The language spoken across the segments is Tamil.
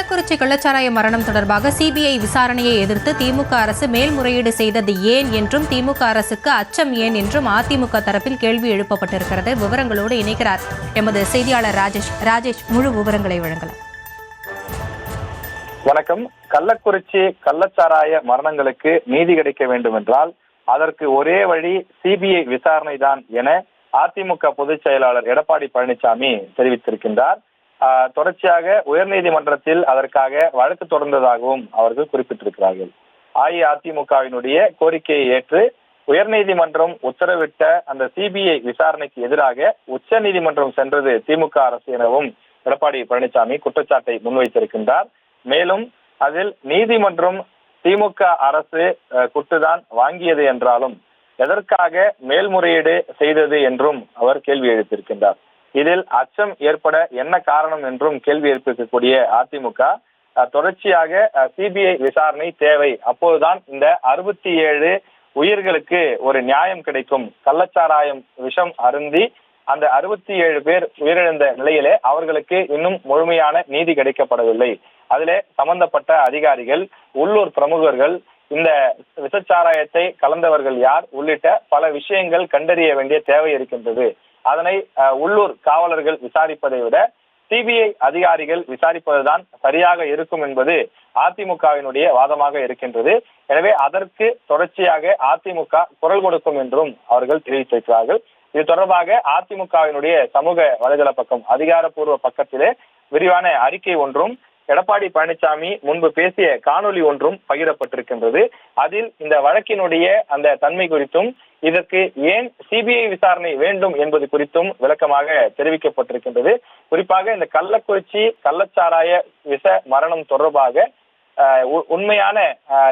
கள்ளக்குறிச்சி கள்ளச்சாராய மரணம் தொடர்பாக சிபிஐ விசாரணையை எதிர்த்து திமுக அரசு மேல்முறையீடு செய்தது ஏன் என்றும் திமுக அரசுக்கு அச்சம் ஏன் என்றும் அதிமுக தரப்பில் கேள்வி எழுப்பப்பட்டிருக்கிறது. விவரங்களோடு இணைக்கிறார் எமது செய்தியாளர் ராஜேஷ். முழு விவரங்களை வழங்கலாம். வணக்கம். கள்ளக்குறிச்சி கள்ளச்சாராய மரணங்களுக்கு நீதி கிடைக்க வேண்டும் என்றால் அதற்கு ஒரே வழி சிபிஐ விசாரணை தான் என அதிமுக பொதுச் செயலாளர் எடப்பாடி பழனிசாமி தெரிவித்திருக்கின்றார். தொடர்ச்சியாக உயர்நீதிமன்றத்தில் அதற்காக வழக்கு தொடர்ந்ததாகவும் அவர்கள் குறிப்பிட்டிருக்கிறார்கள். அஇஅதிமுகவினுடைய கோரிக்கையை ஏற்று உயர்நீதிமன்றம் உத்தரவிட்ட அந்த சிபிஐ விசாரணைக்கு எதிராக உச்ச நீதிமன்றம் சென்றது திமுக அரசு எனவும் எடப்பாடி பழனிசாமி குற்றச்சாட்டை முன்வைத்திருக்கின்றார். மேலும் அதில் நீதிமன்றம் திமுக அரசு குட்டுதான் வாங்கியது என்றாலும் எதற்காக மேல்முறையீடு செய்தது என்றும் அவர் கேள்வி எழுப்பியிருக்கின்றார். இதில் அச்சம் ஏற்பட என்ன காரணம் என்றும் கேள்வி எழுப்பியிருக்கக்கூடிய அதிமுக தொடர்ச்சியாக சிபிஐ விசாரணை தேவை, அப்போதுதான் இந்த 67 உயிர்களுக்கு ஒரு நியாயம் கிடைக்கும். கள்ளச்சாராயம் விஷம் அருந்தி அந்த 67 பேர் உயிரிழந்த நிலையிலே அவர்களுக்கு இன்னும் முழுமையான நீதி கிடைக்கப்படவில்லை. அதிலே சம்பந்தப்பட்ட அதிகாரிகள், உள்ளூர் பிரமுகர்கள், இந்த விஷச்சாராயத்தை கலந்தவர்கள் யார் உள்ளிட்ட பல விஷயங்கள் கண்டறிய வேண்டிய தேவை இருக்கின்றது. அதனை உள்ளூர் காவலர்கள் விசாரிப்பதை விட சிபிஐ அதிகாரிகள் விசாரிப்பதுதான் சரியாக இருக்கும் என்பது அதிமுகவினுடைய வாதமாக இருக்கின்றது. எனவே அதற்கு தொடர்ச்சியாக அதிமுக குரல் கொடுக்கும் என்றும் அவர்கள் தெரிவித்திருக்கிறார்கள். இது தொடர்பாக அதிமுகவினுடைய சமூக வலைதள பக்கம், அதிகாரப்பூர்வ பக்கத்திலே விரிவான அறிக்கை ஒன்றும், எடப்பாடி பழனிசாமி முன்பு பேசிய காணொலி ஒன்றும் பகிரப்பட்டிருக்கின்றது. அதில் இந்த வழக்கினுடைய அந்த தன்மை குறித்தும் இதற்கு ஏன் சிபிஐ விசாரணை வேண்டும் என்பது குறித்தும் விளக்கமாக தெரிவிக்கப்பட்டிருக்கின்றது. குறிப்பாக இந்த கள்ளக்குறிச்சி கள்ளச்சாராய விஷ மரணம் தொடர்பாக உண்மையான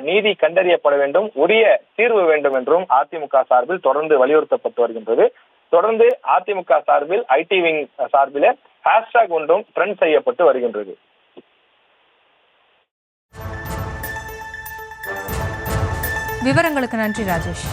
நீதி கண்டறியப்பட வேண்டும், உரிய தீர்வு வேண்டும் என்றும் அதிமுக சார்பில் தொடர்ந்து வலியுறுத்தப்பட்டு வருகின்றது. தொடர்ந்து அதிமுக சார்பில் ஐடி விங் சார்பில் ஹேஷ்டாக் ஒன்றும் ட்ரெண்ட் செய்யப்பட்டு வருகின்றது. விவரங்களுக்கு நன்றி ராஜேஷ்.